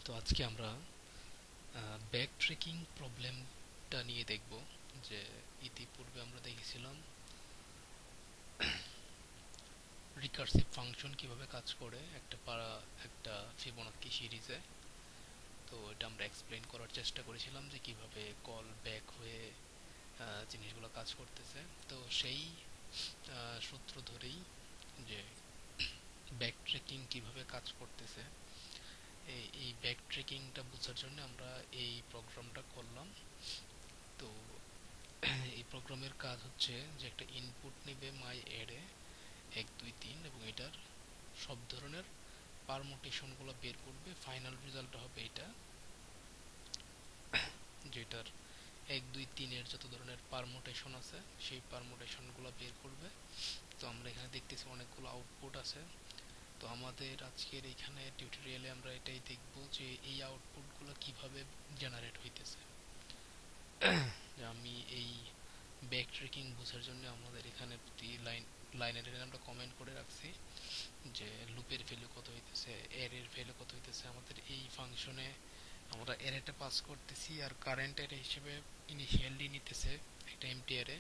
তো আজকে আমরা ব্যাক ট্রেকিং প্রবলেমটা নিয়ে দেখব। যে ইতিপূর্বে আমরা দেখেছিলাম রিকার্সিভ ফাংশন কিভাবে কাজ করে একটা ফিবোনাক্কি সিরিজে। তো এটা আমরা এক্সপ্লেইন করার চেষ্টা করেছিলাম যে কিভাবে কল ব্যাক হয়ে জিনিসগুলো কাজ করতেছে। তো সেই সূত্র ধরেই যে ব্যাক ট্রেকিং কিভাবে কাজ করতেছে, এই ব্যাক ট্রেকিংটা বোঝার জন্য আমরা এই প্রোগ্রামটা করলাম। তো এই প্রোগ্রামের কাজ হচ্ছে যে একটা ইনপুট নেবে মাই অ্যারে 1 2 3 এবং এটার সব ধরনের পারমুটেশনগুলো বের করবে। ফাইনাল রেজাল্টটা হবে এটা, যেটার 1 2 3 এর যত ধরনের পারমুটেশন আছে সেই পারমুটেশনগুলো বের করবে। তো আমরা এখানে দেখতেছি অনেকগুলো আউটপুট আছে। তো আমাদের আজকের এখানে টিউটোরিয়ালে আমরা এটাই দেখব যে এই আউটপুটগুলো কিভাবে জেনারেট হইতেছে। আমি এই ব্যাক ট্রেকিং বোঝার জন্য আমাদের এখানে প্রতি লাইনের আমরা কমেন্ট করে রাখছি যে লুপের ভ্যালু কত হইতেছে, অ্যারের ভ্যালু কত হইতেছে। আমাদের এই ফাংশনে আমরা অ্যারেটা পাস করতেছি, আর কারেন্ট অ্যারে হিসেবে ইনিশিয়ালি নিতেছে একটা এমটি অ্যারে,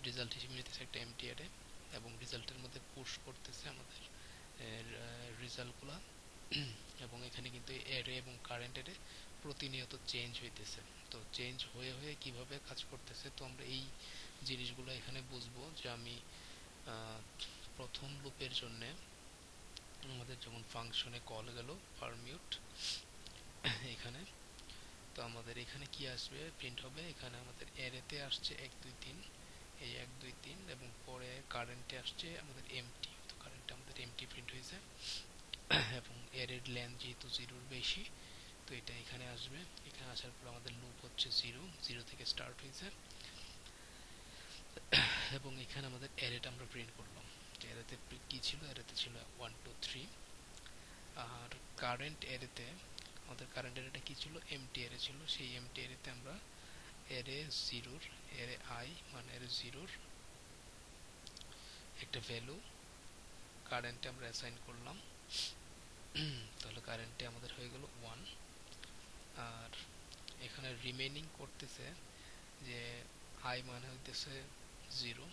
রেজাল্ট হিসেবে নিতেছে একটা এমটি অ্যারে, এবং রেজাল্টের মধ্যে পুশ করতেছে আমাদের রেজাল্টগুলো। এবং এখানে কিন্তু অ্যারে এবং কারেন্ট অ্যারে প্রতিনিয়ত চেঞ্জ হইতেছে। তো চেঞ্জ হয়ে হয়ে কিভাবে কাজ করতেছে, তো আমরা এই জিনিসগুলো এখানে বুঝবো। যে আমি প্রথম লুপের জন্য আমাদের যেমন ফাংশনে কল গেল পারমিউট এখানে, তো আমাদের এখানে কি আসবে, প্রিন্ট হবে। এখানে আমাদের অ্যারেতে আসছে 1 2 3, এই 1 2 3, এবং পরে কারেন্টে আসছে আমাদের এমটি। তো কারেন্টে আমাদের এমটি প্রিন্ট হয়েছে। এবং অ্যারের লেন্থ যেহেতু 0-র বেশি, তো এটা এখানে আসবে। এখানে আসার পর আমাদের লুপ হচ্ছে 0 0 থেকে স্টার্ট হয়েছে। এবং এখানে আমাদের অ্যারেটা আমরা প্রিন্ট করলাম। অ্যারেতে কি ছিল, অ্যারেতে ছিল 1 2 3। আর কারেন্ট অ্যারেতে আমাদের কারেন্ট অ্যারেটা কি ছিল, এমটি অ্যারে ছিল। সেই এমটি অ্যারেতে আমরা অ্যারে জিরোর, অ্যারে আই মানে অ্যারে জিরোর একটা ভ্যালু কারেন্টে আমরা অ্যাসাইন করলাম। তাহলে কারেন্টে আমাদের হয়ে গেল 1। আর এখানে রিমেইনিং করতেছে যে আই মানে হইতেছে 0,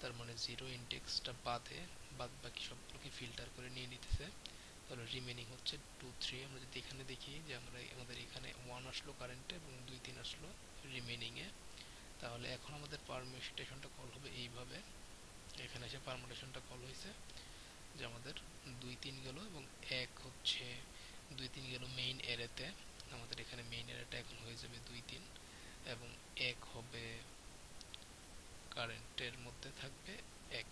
তার মানে 0 ইন্ডেক্সটা বাদ বাকি সবগুলোকে ফিল্টার করে নিয়ে নিতেছে। তাহলে রিমেইনিং হচ্ছে 2 3। আমরা যদি এখানে দেখি যে আমাদের এখানে 1 আসলো কারেন্টে এবং 2 3 আসলো রিমেইনিং এ। তাহলে এখন আমাদের পারমিউটেশনটা কল হবে এইভাবে। এখানে এসে পারমিউটেশনটা কল হয়েছে যে আমাদের 2 3 গেল এবং 1 হচ্ছে 2 3 গেল মেইন অ্যারেতে। আমাদের এখানে মেইন অ্যারেটা এখন হয়ে যাবে 2 3, এবং 1 হবে কারেন্টের মধ্যে থাকবে 1।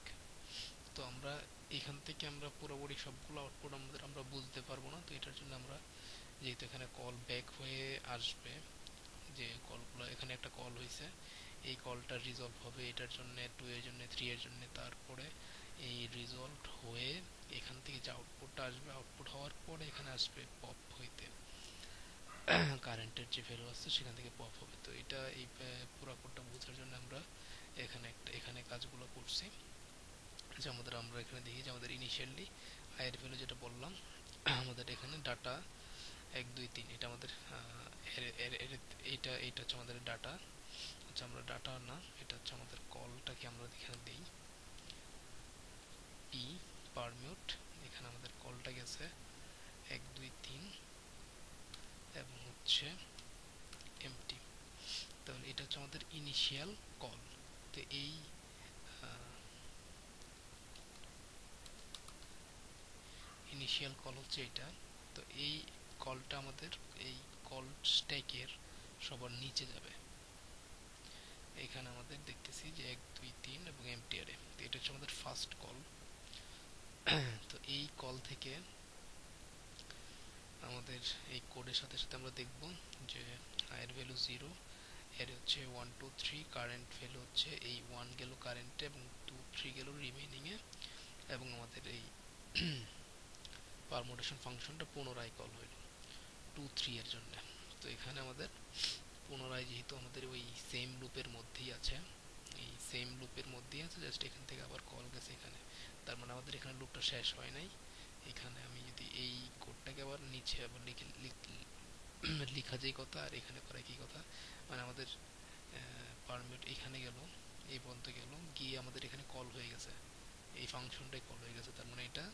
তো আমরা এখান থেকে আমরা পুরোপুরি সবগুলো আউটপুট আমরা বুঝতে পারবো না। তো এটার জন্য আমরা, যেহেতু এখানে কল ব্যাক হয়ে আসবে, যে কলগুলো এখানে একটা কল হয়েছে, এই কলটা রিজলভ হবে এটার জন্য 2 এর জন্য 3 এর জন্য। তারপরে এই রিজলভ হয়ে এখান থেকে যে আউটপুটটা আসবে, আউটপুট হওয়ার পরে এখানে আসবে পপ হইতে কারেন্টের যে ভ্যালু আছে সেখান থেকে পপ হবে। তো এটা এই পুরো কোডটা বোঝার জন্য আমরা এখানে কাজগুলো করছি। যে আমরা এখানে দেখি যে আমাদের ইনিশিয়ালি আয়ের ভ্যালু যেটা বললাম, আমাদের এখানে ডাটা 1 2 3, এটা আমাদের এইটা হচ্ছে আমাদের ডাটা। আচ্ছা, আমরা ডাটা না, এটা হচ্ছে আমাদের কলটাকে আমরা এখানে দেই পি পারমিউট। এখানে আমাদের কলটা গেছে 1 2 3 এবং হচ্ছে এমটি। তাহলে এটা হচ্ছে আমাদের ইনিশিয়াল কল। তো এই ইনিশিয়াল কল হচ্ছে এটা। তো এই কলটা আমাদের এই কল স্ট্যাকের সবার নিচে যাবে। এখানে আমাদের দেখতেছি যে 1 2 3 এবং এমটি অ্যারে, তো এটা হচ্ছে আমাদের ফার্স্ট কল। তো এই কল থেকে আমাদের এই কোডের সাথে সাথে আমরা দেখব যে আয়ের ভ্যালু 0, এর হচ্ছে 1 2 3, কারেন্ট ভ্যালু হচ্ছে এই 1 গেল কারেন্টে এবং 2 3 গেল রিমেইনিং এ, এবং আমাদের এই পারমুটেশন ফাংশনটা পুনরায় কল হইল 2 3 এর জন্য। তো এখানে আমাদের পুনরায়, যেহেতু আমাদের ওই সেম লুপের মধ্যেই আছে, এই সেম লুপের মধ্যেই আছে, জাস্ট এখান থেকে আবার কল গেছে এখানে। তার মানে আমাদের এখানে লুপটা শেষ হয় নাই। এখানে আমি যদি এই কোডটাকে আবার আবার নিচে আবার লিখা যেই কথা আর এখানে করা কি কথা, মানে আমাদের পারমিট এখানে গেল, এই পর্যন্ত গেল, গিয়ে আমাদের এখানে কল হয়ে গেছে, এই ফাংশনটাই কল হয়ে গেছে, তার মানে এটা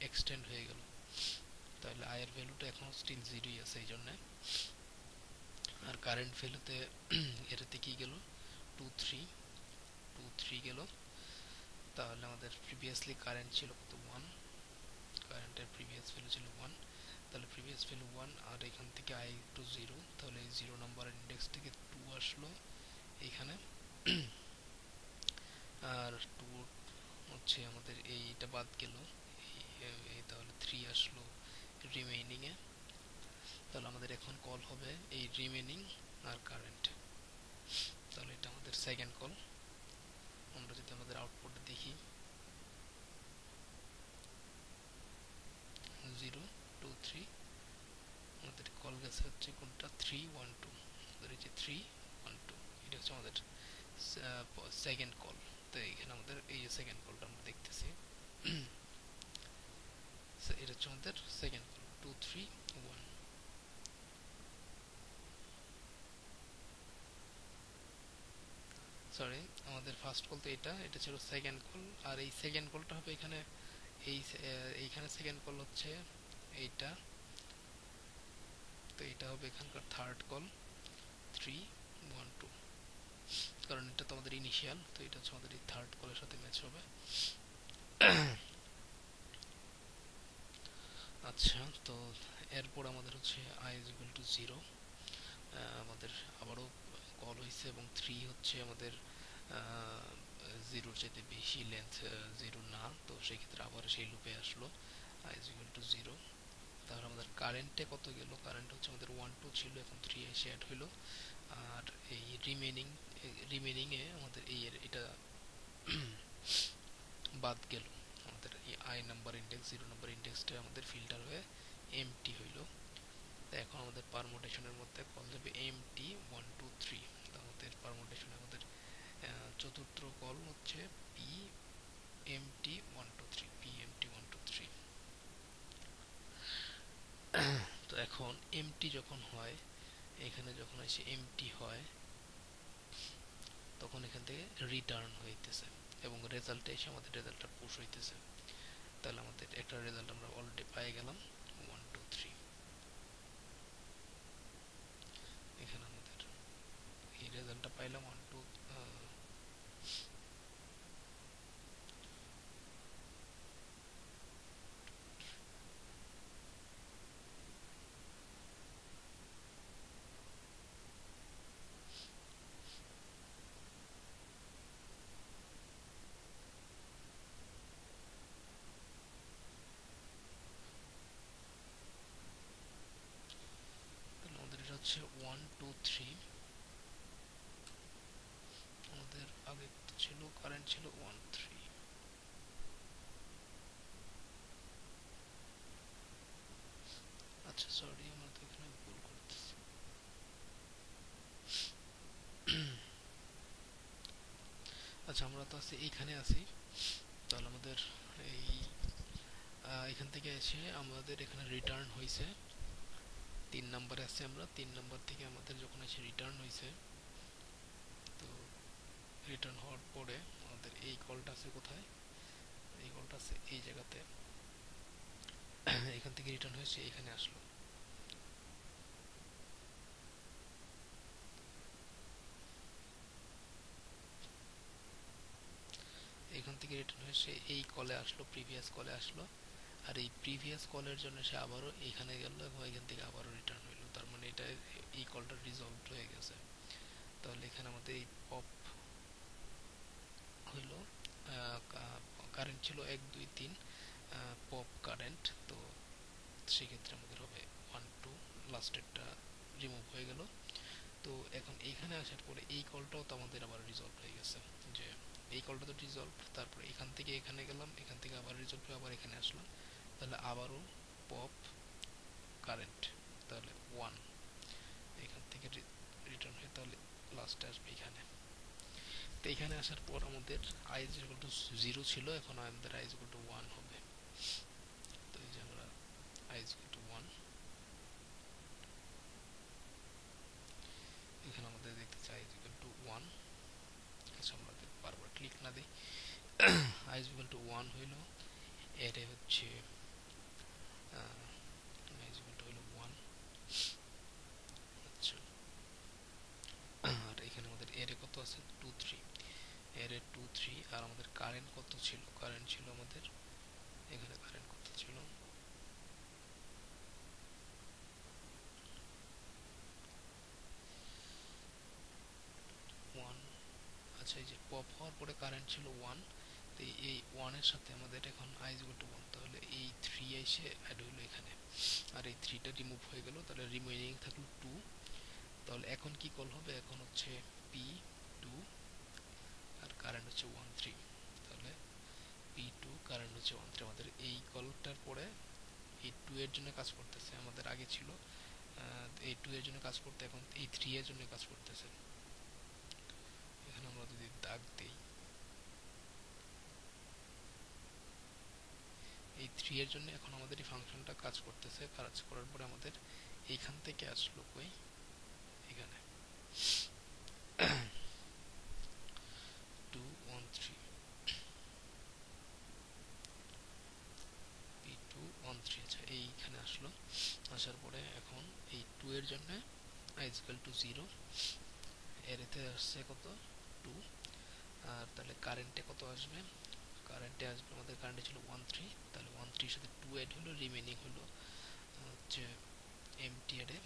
এক্সটেন্ড হয়ে গেল। তাহলে আয়ের ভ্যালুটা এখন স্টিল জিরোই আছে এই জন্য। আর কারেন্ট ভ্যালুতে এটাতে কি গেল, 2 3 গেল। তাহলে আমাদের প্রিভিয়াসলি কারেন্ট ছিল কত, 1, কারেন্টের প্রিভিয়াস ভ্যালু ছিল 1, তাহলে প্রিভিয়াস ভ্যালু 1 আর এখান থেকে আই টু 0, তাহলে এই 0 নাম্বারের ইন্ডেক্স থেকে 2 আসলো এখানে। আর 2 হচ্ছে আমাদের এইটা বাদ গেল, তাহলে 3 আসলো রিমেইনিং এ। তাহলে আমাদের এখন কল হবে এই রিমেইনিং আর কারেন্ট, তাহলে এটা আমাদের সেকেন্ড কল। আমরা যদি আমাদের আউটপুট দেখি 0 2 3, আমাদের কল গেছে হচ্ছে কোনটা 3 1 2, আমাদের এই যে 3 1 2 এটা হচ্ছে আমাদের সেকেন্ড কল। তো এখানে আমাদের এই যে সেকেন্ড কলটা আমরা দেখতেছি, এটা হচ্ছে আমাদের সেকেন্ড কল 2 3 1। সরি, আমাদের ফার্স্ট কল তো এটা ছিল সেকেন্ড কল, আর এই সেকেন্ড কলটা হবে এখানে, এই এইখানে সেকেন্ড কল হচ্ছে এইটা, তো এটা হবে এখানকার থার্ড কল 3 1 2, কারণ এটা তো আমাদের ইনিশিয়াল, তো এটা হচ্ছে আমাদের এই থার্ড কলের সাথে ম্যাচ হবে। আচ্ছা, তো এরপর আমাদের হচ্ছে i is equal to 0, আমাদের আবারও কল হয়েছে এবং 3 হচ্ছে আমাদের জিরোর চাইতে বেশি লেন্থ, জিরো না, তো সেই ক্ষেত্রে আবার সেই লুপে আসলো i is equal to 0। তাহলে আমাদের কারেন্টে কত গেল, কারেন্ট হচ্ছে আমাদের 1 2 ছিল, এখন 3 এসে অ্যাড হইলো। আর এই রিমেনিং এ আমাদের এই এটা বাদ গেল, আমাদের এই আই নাম্বার ইন্ডেক্স 0 নাম্বার ইন্ডেক্সটা আমাদের ফিল্টার হয়ে এমটি হইল। তো এখন আমাদের পারমুটেশনের মধ্যে কল যাবে এমটি 1 2 3। তো আমাদের পারমুটেশনে আমাদের চতুর্থ কল হচ্ছে পি এমটি 1 2 3, পি এমটি 1 2 3। তো এখন এমটি যখন হয়, এখানে যখন এসে এমটি হয় তখন এখান থেকে রিটার্ন হইতেছে এবং রেজাল্টে এসে আমাদের রেজাল্টটা পুশ হইতেছে। তাহলে আমাদের একটা রেজাল্ট আমরা অলরেডি পেয়ে গেলাম 1 2 3। এখানে আমাদের এই রেজাল্টটা পাইলাম 1 2। তাহলে আমাদের এটা হচ্ছে 1 2 3। আমাদের আগে ছিল কারেন্ট ছিল 1 3। আচ্ছা সরি, আমরা তো এখানে ভুল করতেছি। আচ্ছা, আমরা তো আছি এইখানে আছি, তাহলে আমাদের এই এখান থেকে এসে আমাদের এখানে রিটার্ন হয়েছে 3 নম্বরে আছে, আমরা 3 নম্বর থেকে আমাদের যখন এসে রিটার্ন হয়েছে, তো রিটার্ন হওয়ার পরে আমাদের এই কলটা আছে কোথায়, এই কলটা আছে এই জায়গাতে। এখান থেকে রিটার্ন হয়েছে এখানে আসলো, এখান থেকে রিটার্ন হয়েছে এই কলে আসলো, প্রিভিয়াস কলে আসলো। আর এই প্রিভিয়াস কলের জন্য সে আবারও এখানে গেল এবং এখান থেকে আবারও রিটার্ন হইলো, তার মানে এটা এই কলটা রিজলভ হয়ে গেছে। তাহলে এখানে আমাদের এই পপ হইলো, কারেন্ট ছিল 1 2 3, পপ কারেন্ট, তো সেক্ষেত্রে আমাদের হবে 1 2, লাস্টেরটা রিমুভ হয়ে গেল। তো এখন এইখানে আসার পরে এই কলটাও তো আমাদের আবার রিজলভ হয়ে গেছে, যে এই কলটা তো রিজলভ, তারপরে এখান থেকে এখানে গেলাম, এখান থেকে আবার রিজলভ হয়ে আবার এখানে আসলাম, তাহলে আবারও পপ কারেন্ট, তাহলে 1 এখান থেকে রিটার্ন হয়ে তাহলে লাস্টে আসবে এখানে। তো এখানে আসার পর আমাদের আই ইজ ইকুয়াল টু 0 ছিল, এখন আমাদের আই ইজ ইকুয়াল টু 1 হবে। তো এই যে আমরা আই ইজ ইকুয়াল টু না দিই, i is equal to 1 হইল এর হচ্ছে i is equal to হইল 1। আচ্ছা, আর এখানে আমাদের এর কত আছে 2 3, এর 2 3, আর আমাদের কারেন্ট কত ছিল, কারেন্ট ছিল আমাদের এখানে, কারেন্ট কত ছিল 1। আচ্ছা, এই যে পপ হওয়ার পরে কারেন্ট ছিল 1, তো এই 1 এর সাথে আমাদের এখন i is equal to 1, তাহলে এই 3 এসে অ্যাড হইলো এখানে, আর এই 3 টা রিমুভ হয়ে গেল, তাহলে রিমেইনিং থাকলো 2। তাহলে এখন কি কল হবে, এখন হচ্ছে p2 আর কারেন্ট হচ্ছে 1 3, তাহলে p2 কারেন্ট হচ্ছে 1 3। আমাদের এই কলটার পরে এই 2 এর জন্য কাজ করতেছে, আমাদের আগে ছিল এই 2 এর জন্য কাজ করতে, এখন এই 3 এর জন্য কাজ করতেছে। এখানে আমরা যদি দাগ দেই, এই 3 এর জন্য এখন আমাদের এই ফাংশনটা কাজ করতেছে, কাজ করার পরে আমাদের এইখান থেকে আসলো কই, এখানে 2 1 3, p2 1 3। আচ্ছা, এইখানে আসলো, আসার পরে এখন এই 2 এর জন্য i is equal to 0, এতে আসছে কত 2, আর তাহলে কারেন্টে কত আসবে, কারেন্টে আসবে আমাদের, কারেন্টে ছিল 1 3, তাহলে 1 3 এর সাথে 2 এড হলো, রিমেইনিং হলো হচ্ছে এমটি এডে।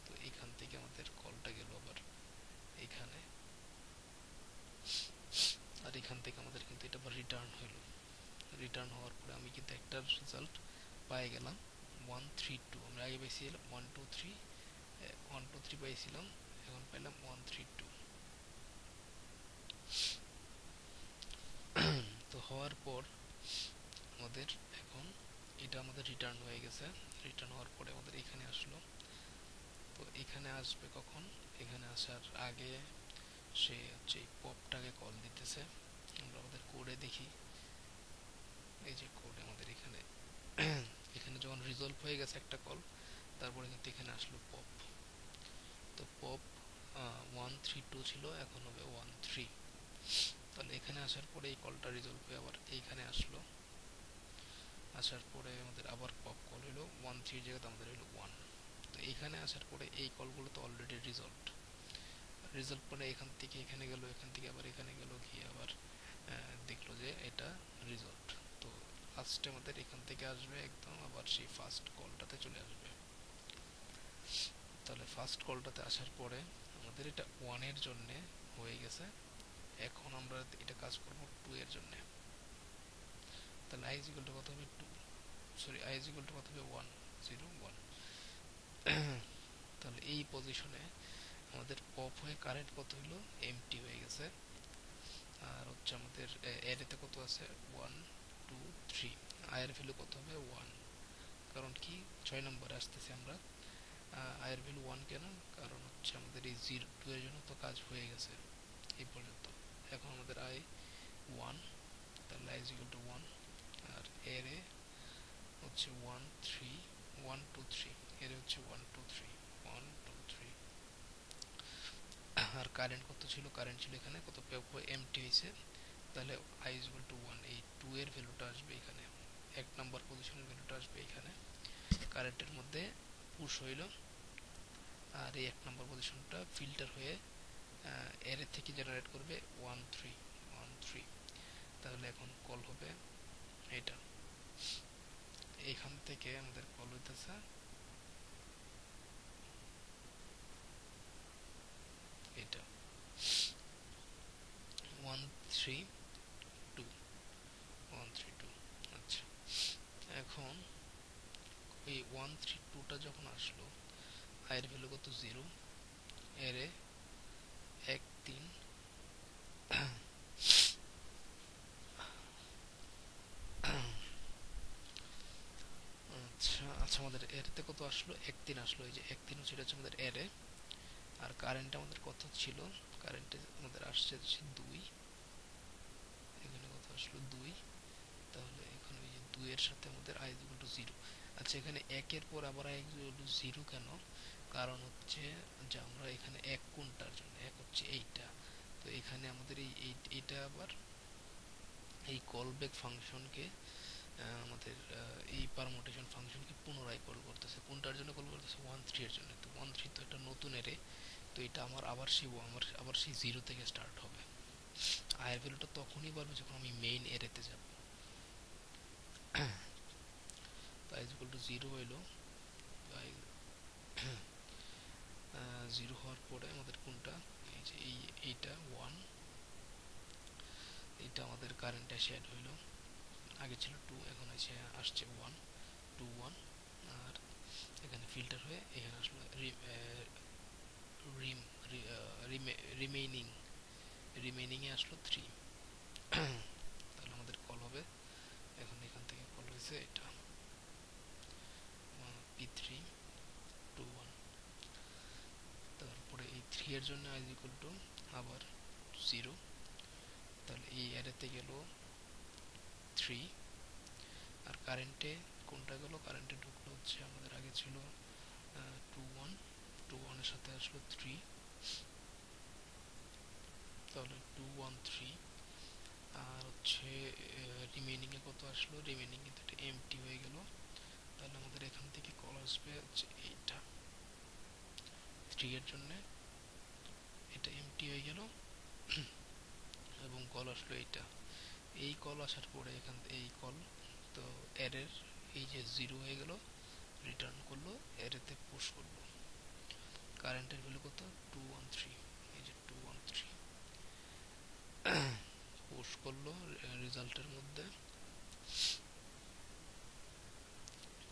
তো এখান থেকে আমাদের কলটা গেল আবার এখানে, আর এখান থেকে আমাদের কিন্তু এটা আবার রিটার্ন হলো, রিটার্ন হওয়ার পরে আমি কিন্তু একটা রেজাল্ট পাই গেলাম 1 3 2। আমরা আগে পাইছিলাম 1 2 3, 1 2 3 পাইছিলাম, এখন পেলাম 1 3 2। তো হওয়ার পর আমাদের এখন এটা আমাদের রিটার্ন হয়ে গেছে, রিটার্ন হওয়ার পরে আমাদের এখানে আসলো। তো এখানে আসবে কখন, এখানে আসার আগে সে হচ্ছে এই পপটাকে কল দিতেছে। আমরা আমাদের কোডে দেখি, এই যে কোড আমাদের এখানে এখানে যখন রিজলভ হয়ে গেছে একটা কল, তারপরে কিন্তু এখানে আসলো পপ। তো পপ 1 3 2 ছিল, এখন হবে 1 3। তাহলে এখানে আসার পরে এই কলটা রিজলভ হয়ে আবার এইখানে আসলো, আসার পরে আমাদের আবার পপ কল হলো 1 3 এর জায়গাতে আমাদের হলো 1। তো এইখানে আসার পরে এই কলগুলো তো অলরেডি রিজলভড, রিজলভ করে এখান থেকে এখানে গেল, এখান থেকে আবার এখানে গেল, গিয়ে আবার দেখলো যে এটা রিজলভড। তো লাস্টে আমাদের এখান থেকে আসবে একদম আবার সেই ফার্স্ট কলটাতে চলে আসবে। তাহলে ফার্স্ট কলটাতে আসার পরে আমাদের এটা 1 এর জন্য হয়ে গেছে, এখন আমরা এটা কাজ করব 2 এর জন্য। তাহলে i is equal to কত হবে 2, sorry i is equal to কত হবে 1 0 1। তাহলে এই পজিশনে আমাদের পপ হয়ে কারেন্ট কত হলো, এমটি হয়ে গেছে। আর হচ্ছে আমাদের এতে কত আছে 1 2 3, আয়ের ভ্যালু কত হবে 1, কারণ কি 6 নম্বরে আসতেছি আমরা। আয়ের ভ্যালু 1 কেন, কারণ হচ্ছে আমাদের এই 0 2 এর জন্য তো কাজ হয়ে গেছে এই পর্যন্ত। এখন আমাদের আই 1, তাহলে i is equal to 1, আর এর হচ্ছে 1 3 1 2 3, এর হচ্ছে 1 2 3 1 2 3। আর কারেন্ট কত ছিল, কারেন্ট ছিল এখানে কত, এমটি হয়েছে, তাহলে i is equal to 1, এই 2 এর ভ্যালুটা আসবে এখানে, এক নাম্বার পজিশনের ভ্যালুটা আসবে এখানে, কারেন্টের মধ্যে পুশ হইল, আর এই এক নাম্বার পজিশনটা ফিল্টার হয়ে এর থেকে জেনারেট করবে 1 3 1 3। তাহলে এখন কল হবে এটা, এইখান থেকে আমাদের কল হইতেছে এটা 1 3 2 1 3 2। আচ্ছা, এখন এই 1 3 2টা যখন আসলো, আয়ের ভ্যালু কত 0, এর 1 3। আচ্ছা আচ্ছা, আমাদের এরতে কত আসলো 1 3 আসলো, এই যে 1 3 হচ্ছে, এটা হচ্ছে আমাদের এরে। আর কারেন্ট আমাদের কত ছিল, কারেন্টে আমাদের আসছে 2, এখানে কত আসলো 2, তাহলে এখানে ওই যে 2 এর সাথে আমাদের i is equal to 0। আচ্ছা, এখানে 1 এর পর আবার i is equal to 0 কেন, কারণ হচ্ছে যে আমরা এখানে 1 কোনটার জন্য, 1 হচ্ছে এইটা, তো এখানে আমাদের এইটা আবার এই কল ব্যাক ফাংশনকে আমাদের এই পারমুটেশন ফাংশনকে পুনরায় কল করতেছে। কোনটার জন্য কল করতেছে? 1 3 এর জন্য। তো 1 3 তো একটা নতুন এরে, তো এটা আমার আবার সেই জিরো থেকে স্টার্ট হবে। আয়ের ভ্যালুটা তখনই বাড়বে যখন আমি মেইন এরেতে যাব। তাই ইকুয়াল টু জিরো হইলো, তাই জিরো হওয়ার পরে আমাদের কোনটা, এই যে এইটা ওয়ান, এটা আমাদের কারেন্টে শেড হইলো। আগে ছিল টু, এখন এসে আসছে ওয়ান, টু ওয়ান। আর এখানে ফিল্টার হয়ে এখানে আসলো রিমেইনিং, রিমেইনিংয়ে আসলো থ্রি। তাহলে আমাদের কল হবে, এখন এখান থেকে কল হয়েছে এটা P3 2 1। তারপরে এই থ্রি এর জন্য i ইকুয়াল টু আবার জিরো। তাহলে এই অ্যারেতে গেল থ্রি। আর কারেন্টে কোনটা গেল? কারেন্টে ঢুকলো হচ্ছে আমাদের আগে ছিল টু ওয়ান, টু ওয়ানের সাথে আসলো থ্রি, তাহলে টু ওয়ান থ্রি। আর হচ্ছে রিমেইনিং এ কত আসলো? রিমেইনিং কিন্তু এটা এমটি হয়ে গেল। তাহলে আমাদের এখান থেকে কল আসবে হচ্ছে এইটা থ্রি এর জন্য, এটা এমটি হয়ে গেল এবং কল আসলো এইটা। এই কল আসার পরে এখান এই কল, তো এরের এই যে জিরো হয়ে গেল, রিটার্ন করলো, এরেতে পুশ করলো। কারেন্টের ভ্যালু কত? Two one three. এই যে টু ওয়ান থ্রি পুশ করলো রেজাল্টের মধ্যে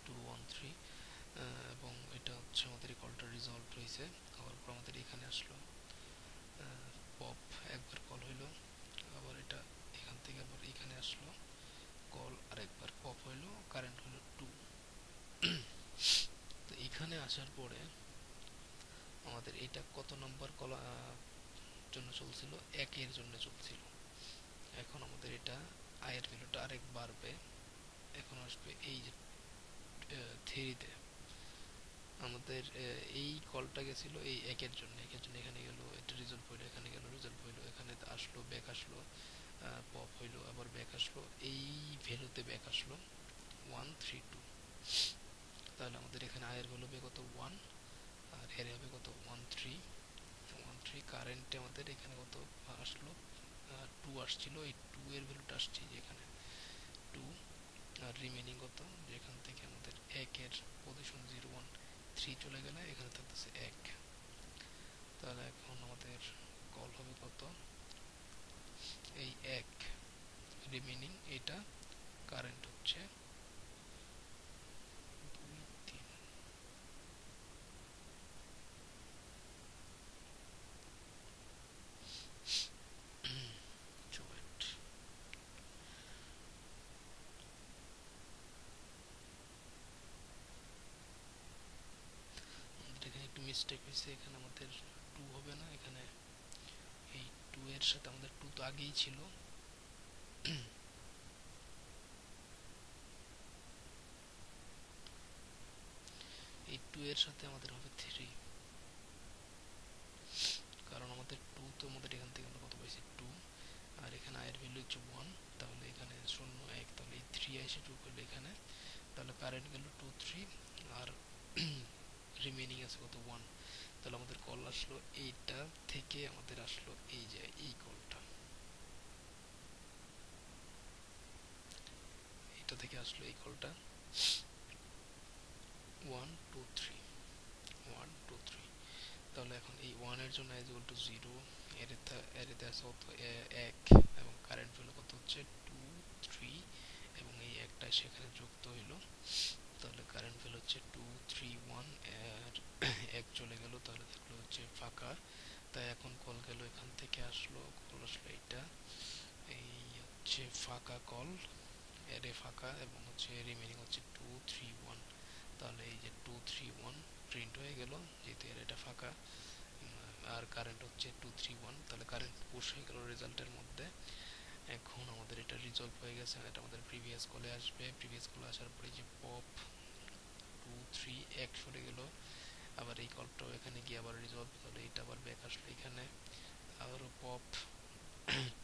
টু ওয়ান থ্রি, এবং এটা হচ্ছে আমাদের এই কলটা রিজলভ হয়েছে। হওয়ার পর আমাদের এখানে আসলো পপ, একবার কল হইলো, আবার এটা এখান থেকে আবার এখানে আসলো কল, আরেকবার পপ হইলো, কারেন্ট হলো টু। তো এখানে আসার পরে আমাদের এটা কত নম্বর কল জন্য চলছিল? একের জন্য চলছিল। এখন আমাদের এটা আয়ের ভ্যালুটা আরেক বাড়বে, এখন আসবে এই যে থ্রিতে। আমাদের এই কলটা গেছিল এই একের জন্য, একের জন্য এখানে গেল, এটা রিজলভ হইলো, এখানে গেল রিজলভ হইলো, এখানে আসলো ব্যাক আসলো, পপ হইলো, আবার ব্যাক আসলো, এই ভ্যালুতে ব্যাক আসলো ওয়ান থ্রি টু। তাহলে আমাদের এখানে আয়ের ভ্যালু হবে কত? ওয়ান, আর এর হবে কত? One three, one three. কারেন্টে আমাদের এখানে কত আসলো? টু আসছিল, এই টু এর ভ্যালুটা আসছে যেখানে টু। আর রিমেনিং কত? যেখান থেকে আমাদের একের পজিশন জিরো ওয়ান থ্রি চলে গেলে এখানে থাকতেছে এক। তাহলে এখন আমাদের কল হবে কত? এই এক, রিমেনিং এটা, কারেন্ট হচ্ছে দুই তিন। চুয়েট। আমাদের এখানে একটু মিস্টেক হয়েছে, এখানে আমাদের টু হবে না, এখানে এই টু এর সাথে আমাদের টু তো আগেই ছিল, এই টু এর সাথে আমাদের হবে থ্রি। কারণ আমাদের টু তো আমাদের এখান থেকে আমরা কত পাইছি? টু। আর এখানে আয়ের ভ্যালু হচ্ছে ওয়ান, তাহলে এখানে শূন্য এক, তাহলে এই থ্রি এসে টু করলে এখানে, তাহলে কারেন্ট গেল টু থ্রি, আর রিমেনিং আছে কত? ওয়ান। তাহলে আমাদের কল আসলো এইটা থেকে, আমাদের আসলো এই যে এই কলটা, এটা থেকে আসলো এই কলটা one two three, one two three. তাহলে এখন এই ওয়ানের জন্য ইজ ইকুয়াল টু জিরো, এরিতে আছে কত? এক, এবং কারেন্ট ভ্যালু কত হচ্ছে? টু থ্রি, এবং এই একটা সেখানে যুক্ত হইলো, তাহলে কারেন্ট ভ্যালু হচ্ছে টু থ্রি ওয়ান। আর এক চলে গেল, তাহলে থাকলো হচ্ছে ফাঁকা। তাই এখন কল গেল এখান থেকে, আসলো কল আসলো এইটা, এই হচ্ছে ফাঁকা কল, এরে ফাঁকা, এবং হচ্ছে রিমেনিং হচ্ছে টু থ্রি ওয়ান। তাহলে এই যে টু থ্রি ওয়ান প্রিন্ট হয়ে গেল, যেহেতু এর এটা ফাঁকা। আর কারেন্ট হচ্ছে টু থ্রি ওয়ান, তাহলে কারেন্ট পুশ হয়ে গেল রেজাল্টের মধ্যে। এখন আমাদের এটা রিজলভ হয়ে গেছে, এটা আমাদের প্রিভিয়াস কলে আসবে। প্রিভিয়াস কলে আসার পরে যে পপ টু থ্রি এক সরে গেল, আবার এই কলটাও এখানে গিয়ে আবার রিজলভ, তাহলে এটা আবার ব্যাক আসলো এখানে, আবারও পপ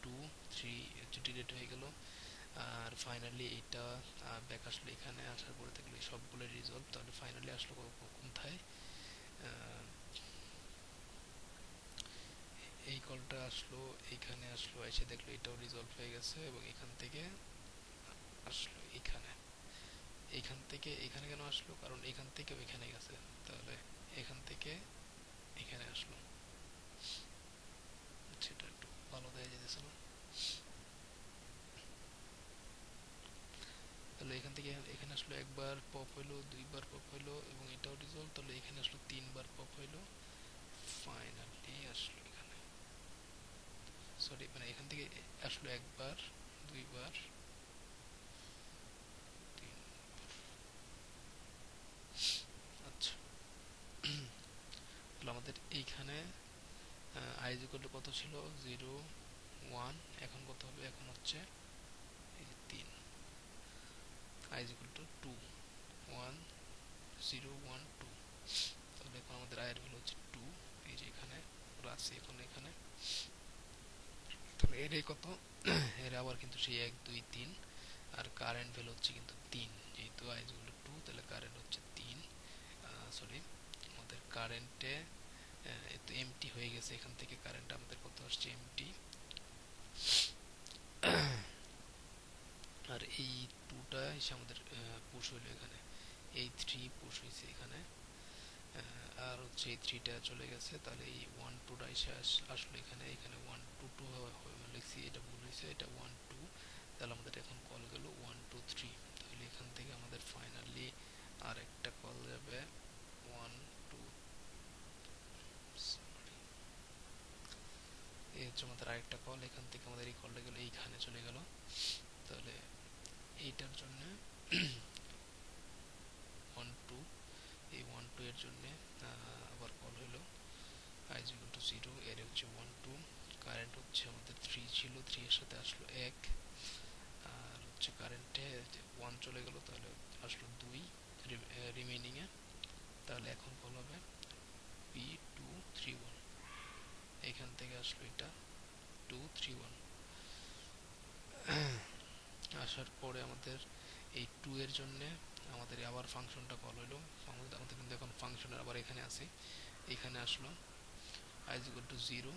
2 3 ডিলিট হয়ে গেল। আর ফাইনালি এটা ব্যাক আসলো, এখানে আসার পরে দেখলো সবগুলো রিজলভ। তাহলে ফাইনালি আসলো কোথায়, এই কলটা আসলো, এইখানে আসলো, এসে দেখলো এটাও রিজলভ হয়ে গেছে এবং এখান থেকে আসলো এখানে। এইখান থেকে এখানে কেন আসলো, কারণ এখান থেকে ওইখানে গেছে। তাহলে এখান থেকে এখানে আসলো, সেটা একটু ভালো দেয়া যেতেছে না। তাহলে এখান থেকে এখানে আসলো একবার পপ হইলো, দুইবার পপ হইলো এবং এটাও রিজলভ। তাহলে এখানে আসলো তিনবার পপ হইলো, ফাইনালি আসলো এখানে। সরি, মানে এখান থেকে আসলো একবার, দুইবার, তিন। আচ্ছা, তাহলে আমাদের এইখানে আই ইকুয়াল টু কত ছিল, 0 1। এখন কত হবে, এখন হচ্ছে এই যে 3। I equal to 2 1 0 1 2। তাহলে এখন আমাদের আয়ের ভ্যালু হচ্ছে 2। এই যে এখানে রাখছি এখন এখানে। তাহলে এর কত, এর আবার কিন্তু সেই 1 2 3। আর কারেন্ট ভ্যালু হচ্ছে কিন্তু 3, যেহেতু আই ইকুয়াল টু 2 তাহলে কারেন্ট হচ্ছে 3। সরি, আমাদের কারেন্টে তো এমটি হয়ে গেছে, এখান থেকে কারেন্ট আমাদের কত আসছে, এমটি। আর এই টুটা এসে আমাদের পুশ হইলো এখানে, এই 3 পুশ হয়েছে এখানে। আর হচ্ছে এই 3টা চলে গেছে। তাহলে এই 1 2টা এসে আসলো এখানে, এখানে 1 2 2 লিখছি, এটা ভুল হয়েছে, এটা 1 2। তাহলে আমাদের এখন কল গেল 1 2 3। তাহলে এখান থেকে আমাদের ফাইনালি আর একটা কল যাবে 1 2। সরি, এই হচ্ছে আমাদের আরেকটা কল। এখান থেকে আমাদের এই কলটা গেল এইখানে চলে গেল। তাহলে এইটার জন্য 1 2, এই 1 2 এর জন্য আবার কল হলো i is equal to 0, এর হচ্ছে 1 2। কারেন্ট হচ্ছে আমাদের 3 ছিল, 3 এর সাথে আসলো 1। আর হচ্ছে কারেন্টে 1 চলে গেল, তাহলে আসলো 2 রিমেইনিং এ। তাহলে এখন কল হবে P231। এখান থেকে আসলো এটা 231। আসার পরে আমাদের এই 2 এর জন্য আমাদের আবার ফাংশনটা কল হলো। আমাদের কিন্তু এখন ফাংশনের আবার এখানে আছে, এখানে আসলো i is equal to 0।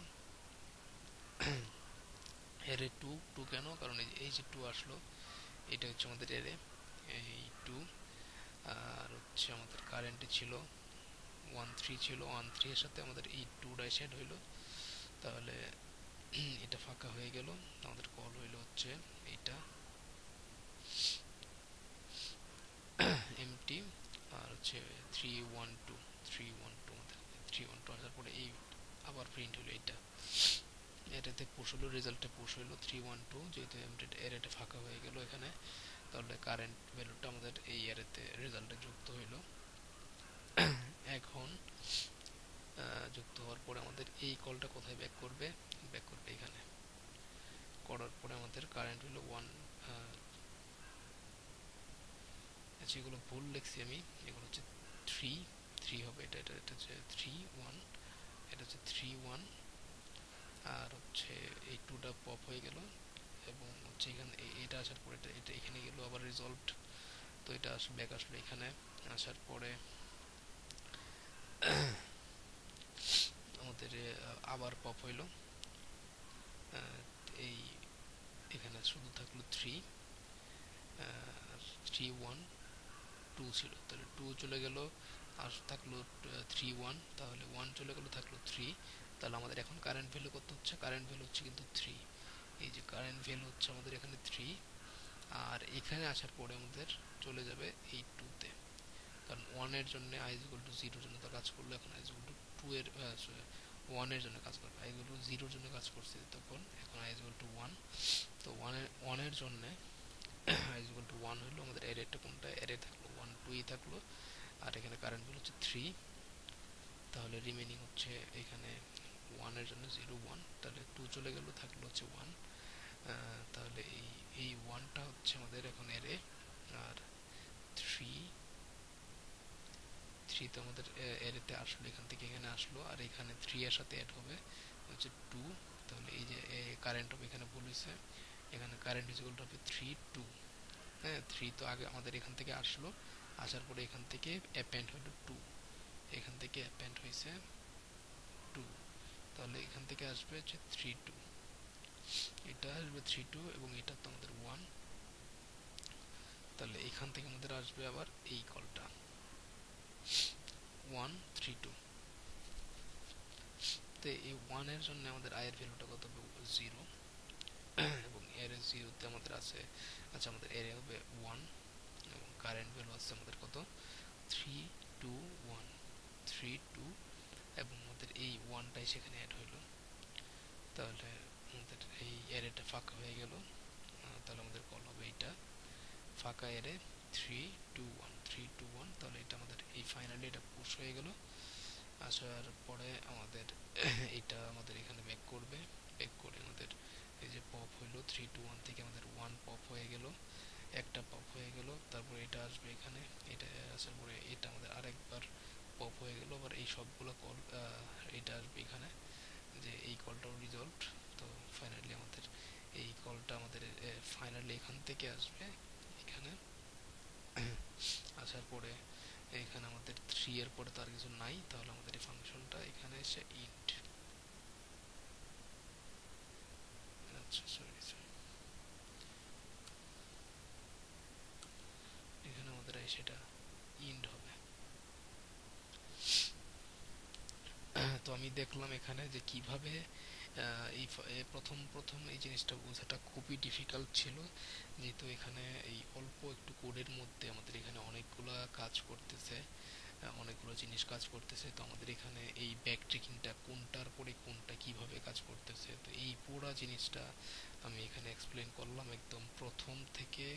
এরে 2 2 কেন, কারণ এই যে 2 আসলো, এটা হচ্ছে আমাদের এরে, এই 2। আর হচ্ছে আমাদের কারেন্টে ছিল 1 3 ছিল, 1 3 এর সাথে আমাদের এই 2টা এড হইলো। তাহলে এটা ফাঁকা হয়ে গেল, আমাদের কল হইলো হচ্ছে এইটা এমটি। আর হচ্ছে 3 1 2 3 1 2, আমাদের 3 1 2 আসার পরে এই আবার প্রিন্ট হলো এইটা, এটাতে পুশ হলো, রেজাল্টে পুশ হলো 3 1 2, যেহেতু এরেটা ফাঁকা হয়ে গেল এখানে। তাহলে কারেন্ট ভ্যালুটা আমাদের এই এরেতে রেজাল্টে যুক্ত হইলো। এখন যুক্ত হওয়ার পরে আমাদের এই কলটা কোথায় ব্যাক করবে, ব্যাক করবে এখানে। করার পরে আমাদের কারেন্ট হলো 1। আচ্ছা, এগুলো ভুল লিখছি আমি, এগুলো হচ্ছে 3 3 হবে, এটা এটা এটা হচ্ছে 3 1, এটা হচ্ছে 3 1। আর হচ্ছে এই 2টা পপ হয়ে গেল এবং হচ্ছে এখানে এটা আসার পরে এটা এটা এখানে গেল আবার রিজলভড। তো এটা ব্যাক আসলো এখানে। আসার পরে আমাদের আবার পপ হইলো, এই এখানে শুধু থাকলো 3 3 1 2 ছিল, তাহলে 2 চলে গেল, আর থাকলো 3 1। তাহলে 1 চলে গেল, থাকলো 3। তাহলে আমাদের এখন কারেন্ট ভ্যালু কত হচ্ছে, কারেন্ট ভ্যালু হচ্ছে কিন্তু 3। এই যে কারেন্ট ভ্যালু হচ্ছে আমাদের এখানে 3। আর এখানে আসার পরে আমাদের চলে যাবে এই 2 তে, কারণ 1 এর জন্য i is equal to 0 এর জন্য তো কাজ করলো, এখন i is equal to 2 এর 1 এর জন্য কাজ করবে, i is equal to 0 এর জন্য কাজ করছে তখন, এখন i is equal to 1। তো 1 এর জন্য i is equal to 1 হলো, আমাদের অ্যারেটা কোনটা, অ্যারে থাকলো 1 2 ই থাকলো। আর এখানে কারেন্ট ভ্যালু হচ্ছে 3। তাহলে রিমেইনিং হচ্ছে এখানে 1 এর জন্য 0 1, তাহলে 2 চলে গেল, থাকলো হচ্ছে 1। তাহলে এই 1টা হচ্ছে আমাদের এখন অ্যারে। আর 3 3 তো আমাদের অ্যারেতে আসলো, এখান থেকে এখানে আসলো, আর এখানে 3 এর সাথে অ্যাড হবে হচ্ছে 2। তাহলে এই যে কারেন্ট হবে এখানে ভুল হয়েছে, এখানে কারেন্ট ইজ ইকুয়াল টু হবে 3 2। হ্যাঁ, 3 তো আগে আমাদের এখান থেকে আসলো, আসার পরে এখান থেকে অ্যাপেন্ড হলো 2, এখান থেকে অ্যাপেন্ড হয়েছে 2, তাহলে এখান থেকে আসবে হচ্ছে 3 2, এটা আসবে 3 2 এবং এটা তো আমাদের 1, তাহলে এখান থেকে আমাদের আসবে আবার এই কলটা 1 3 2। তো এই 1 এর জন্য আমাদের আই এর ভ্যালুটা কত হবে 0, এবং এর 0 তে আমাদের আছে, আচ্ছা আমাদের এর হবে 1, এবং কারেন্ট ভ্যালু আছে আমাদের কত 3 2 1, 3 2, এবং আমাদের এই 1টাই সেখানে অ্যাড হইলো, তাহলে আমাদের এই অ্যারেটা ফাঁকা হয়ে গেল। তাহলে আমাদের কল হবে এইটা ফাঁকা এরে 3 2 1 তাহলে এটা আমাদের এই ফাইনালি এটা পুশ হয়ে গেল। আসার পরে আমাদের এটা আমাদের এখানে ব্যাক করবে, ব্যাক করে আমাদের এই যে পপ হইলো 3 2 1 থেকে আমাদের 1 পপ হয়ে গেল, একটা পপ হয়ে গেল, তারপরে এটা আসবে এখানে, এটা আসার পরে এটা আমাদের আরেকবার পপ হয়ে গেল, আবার এই সবগুলো কল এটা আসবে এখানে, যে এই কলটাও রিজলভড। তো ফাইনালি আমাদের এই কলটা আমাদের ফাইনালি এখান থেকে আসবে এখানে, আসার পরে এখানে আমাদের 3 এর পরে তো আর কিছু নাই, তাহলে আমাদের এই ফাংশনটা এখানে এসে ইন্ট, আচ্ছা সরি সরি, এখানে আমাদের সেটা ইন্ড হবে। তো আমি দেখলাম এখানে যে কিভাবে এই প্রথম প্রথম এই জিনিসটা বোঝাটা খুবই ডিফিকাল্ট ছিল, যেহেতু এখানে এই অল্প একটু কোডের মধ্যে আমাদের এখানে অনেকগুলা কাজ করতেছে, অনেকগুলো জিনিস কাজ করতেছে। তো আমাদের এখানে এই ব্যাক ট্রেকিংটা কোনটার পরে কোনটা কিভাবে কাজ করতেছে, তো এই পুরো জিনিসটা আমি এখানে এক্সপ্লেন করলাম একদম প্রথম থেকে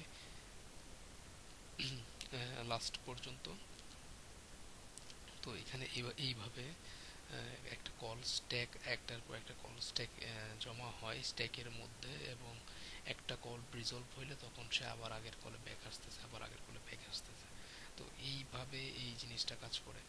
লাস্ট পর্যন্ত। তো এখানে এইভাবে একটা কল স্ট্যাক, একটার পর একটা কল স্ট্যাক জমা হয় স্ট্যাকের মধ্যে, এবং একটা কল রিজলভ হইলে তখন সে আবার আগের কলে ব্যাক আসতেছে, আবার আগের কলে ব্যাক আসতেছে। তো এইভাবে এই জিনিসটা কাজ করে।